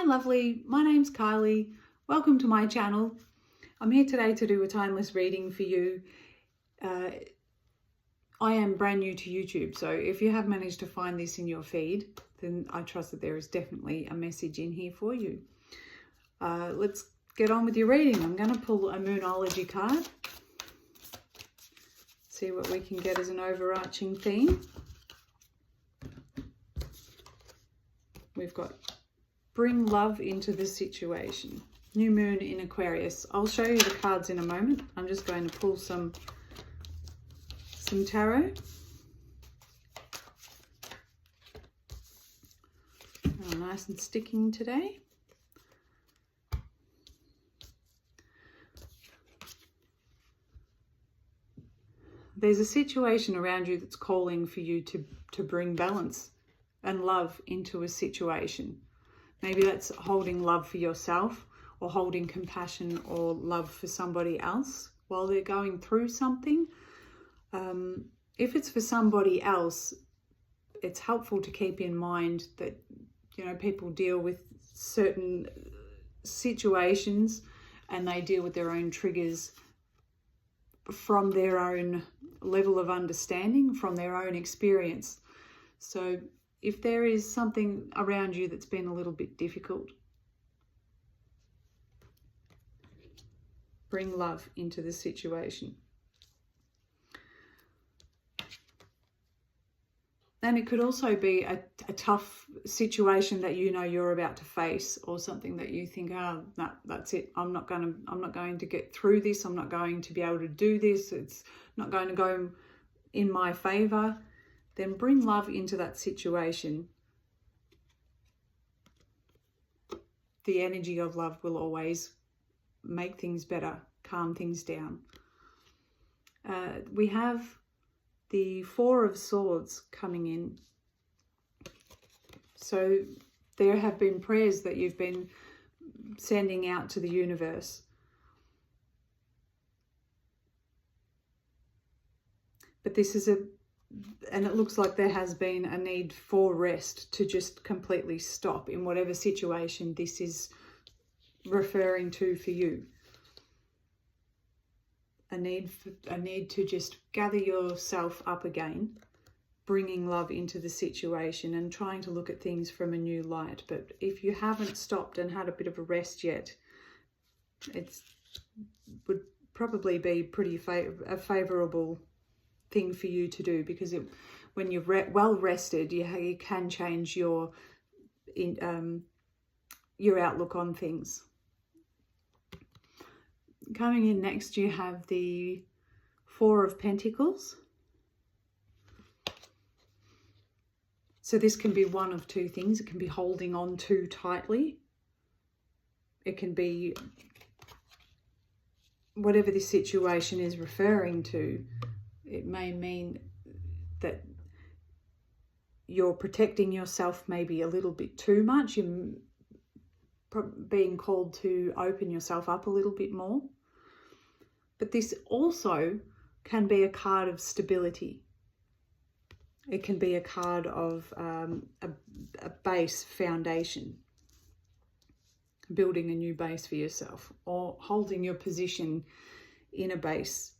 Hi lovely, my name's Kylie. Welcome to my channel. I'm here today to do a timeless reading for you. I am brand new to YouTube, so if you have managed to find this in your feed, then I trust that there is definitely a message in here for you. Let's get on with your reading. I'm going to pull a Moonology card. See what we can get as an overarching theme. We've got bring love into the situation. New moon in Aquarius. I'll show you the cards in a moment. I'm just going to pull some tarot. Oh, nice and sticking today. There's a situation around you that's calling for you to bring balance and love into a situation. Maybe that's holding love for yourself or holding compassion or love for somebody else while they're going through something. If it's for somebody else, it's helpful to keep in mind that, you know, people deal with certain situations and they deal with their own triggers from their own level of understanding, from their own experience. So if there is something around you that's been a little bit difficult, bring love into the situation. And it could also be a tough situation that you know you're about to face, or something that you think, oh, no, that's it. I'm not going to get through this. I'm not going to be able to do this. It's not going to go in my favor. Then bring love into that situation. The energy of love will always make things better, calm things down. We have the Four of Swords coming in. So there have been prayers that you've been sending out to the universe. But this is and it looks like there has been a need for rest, to just completely stop in whatever situation this is referring to for you. A need to just gather yourself up again, bringing love into the situation and trying to look at things from a new light. But if you haven't stopped and had a bit of a rest yet, it would probably be a favourable thing for you to do, because when you're well rested, you can change your outlook on things. Coming in next, you have the Four of Pentacles. So this can be one of two things. It can be holding on too tightly. It can be whatever this situation is referring to. It may mean that you're protecting yourself maybe a little bit too much. You're being called to open yourself up a little bit more. But this also can be a card of stability. It can be a card of a base foundation, building a new base for yourself, or holding your position in a base.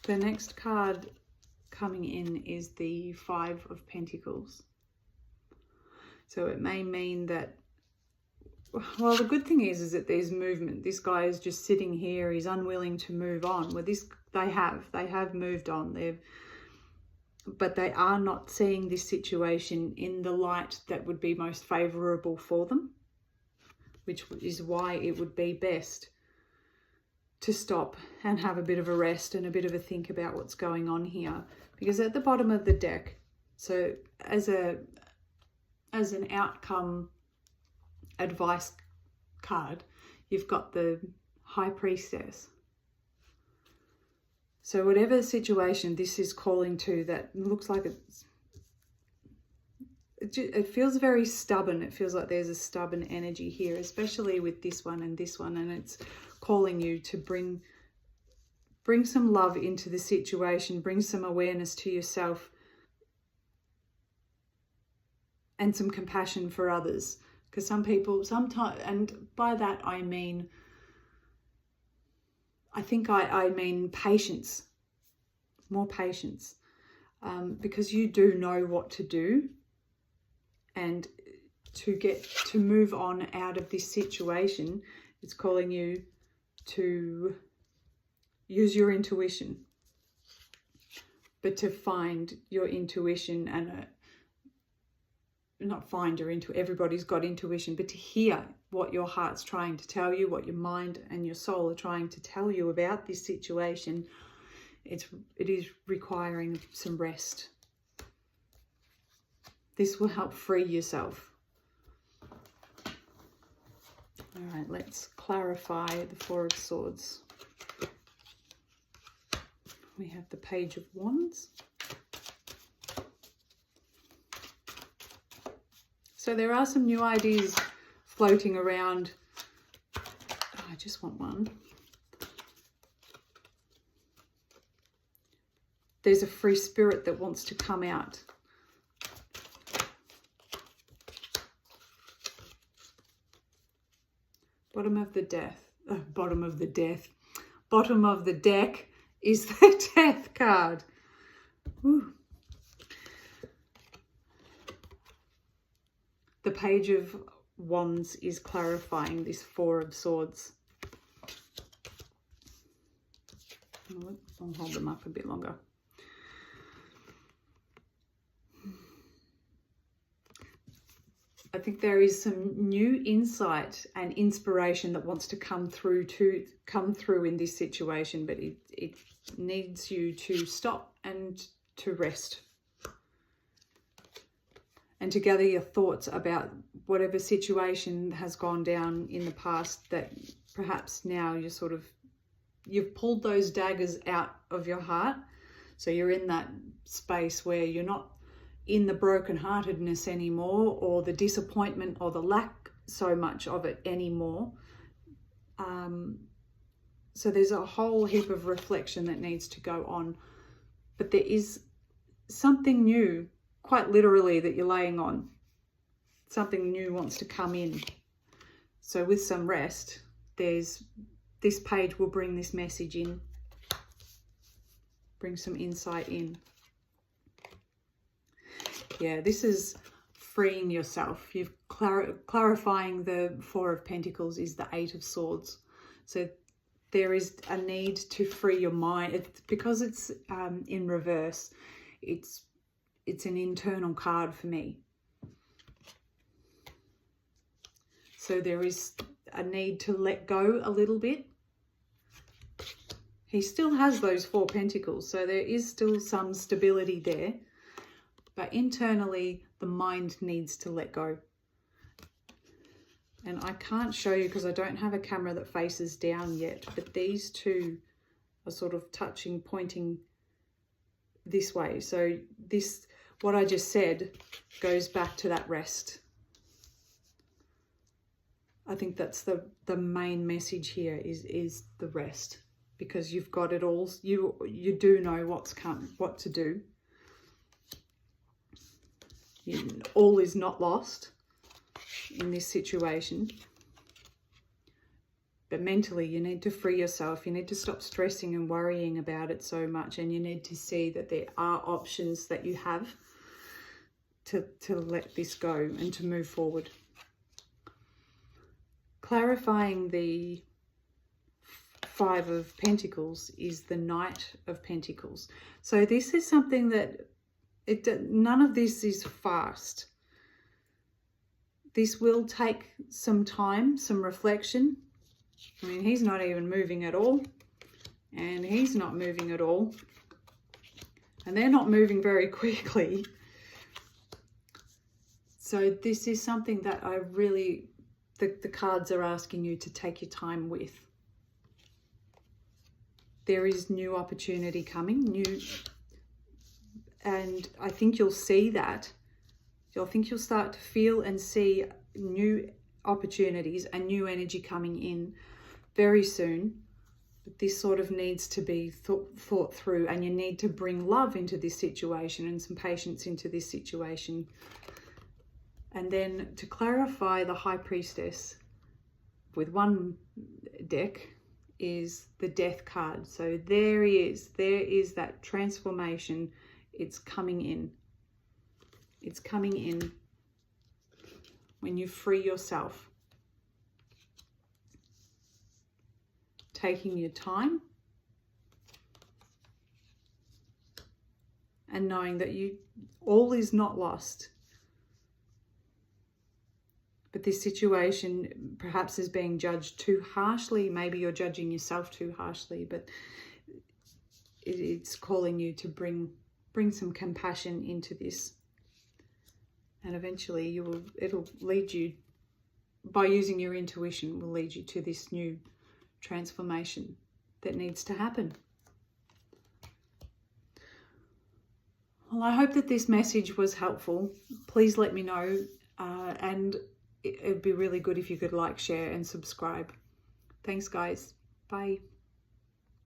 The next card coming in is the Five of Pentacles. So it may mean that, well, the good thing is that there's movement. This guy is just sitting here. He's unwilling to move on. Well, they have moved on. But they are not seeing this situation in the light that would be most favourable for them, which is why it would be best to stop and have a bit of a rest and a bit of a think about what's going on here. Because at the bottom of the deck, so as an outcome advice card, you've got the High Priestess. So whatever situation this is calling to, that looks like it feels very stubborn. It feels like there's a stubborn energy here, especially with this one, and it's calling you to bring some love into the situation, bring some awareness to yourself, and some compassion for others. Because some people, sometimes, and by that I mean, I mean patience, more patience, because you do know what to do, and to move on out of this situation, it's calling you to use your intuition, but to find your intuition and not find your intuition, everybody's got intuition, but to hear what your heart's trying to tell you, what your mind and your soul are trying to tell you about this situation. It is requiring some rest. This will help free yourself. All right, let's clarify the Four of Swords. We have the Page of Wands. So there are some new ideas floating around. Oh, I just want one. There's a free spirit that wants to come out. Bottom of the deck is the Death card. Woo. The Page of Wands is clarifying this Four of Swords. I'll hold them up a bit longer. I think there is some new insight and inspiration that wants to come through in this situation, but it needs you to stop and to rest and to gather your thoughts about whatever situation has gone down in the past that perhaps now you've pulled those daggers out of your heart. So you're in that space where you're not in the brokenheartedness anymore, or the disappointment or the lack so much of it anymore. So there's a whole heap of reflection that needs to go on, but there is something new, quite literally, that you're laying on. Something new wants to come in. So with some rest, this page will bring this message in, bring some insight in. Yeah, this is freeing yourself. You've clarifying the Four of Pentacles is the Eight of Swords. So there is a need to free your mind. It's because it's in reverse. It's an internal card for me. So there is a need to let go a little bit. He still has those Four Pentacles, so there is still some stability there. But internally, the mind needs to let go. And I can't show you because I don't have a camera that faces down yet, but these two are sort of touching, pointing this way. So this, what I just said, goes back to that rest. I think that's the main message here is the rest, because you've got it all. You do know what to do. All is not lost in this situation. But mentally, you need to free yourself. You need to stop stressing and worrying about it so much. And you need to see that there are options that you have to let this go and to move forward. Clarifying the Five of Pentacles is the Knight of Pentacles. So this is something that none of this is fast. This will take some time, some reflection. I mean, he's not even moving at all, and he's not moving at all, and they're not moving very quickly. So this is something that I really, the cards are asking you to take your time with. There is new opportunity coming, and I think you'll see that. I think you'll start to feel and see new opportunities and new energy coming in very soon. But this sort of needs to be thought through, and you need to bring love into this situation and some patience into this situation. And then to clarify the High Priestess with one deck is the Death card. So there is that transformation. It's coming in. It's coming in when you free yourself. Taking your time and knowing that all is not lost. But this situation perhaps is being judged too harshly. Maybe you're judging yourself too harshly, but it's calling you to bring some compassion into this. And eventually it'll lead you, by using your intuition, will lead you to this new transformation that needs to happen. Well, I hope that this message was helpful. Please let me know, and it'd be really good if you could like, share, and subscribe. Thanks, guys. Bye.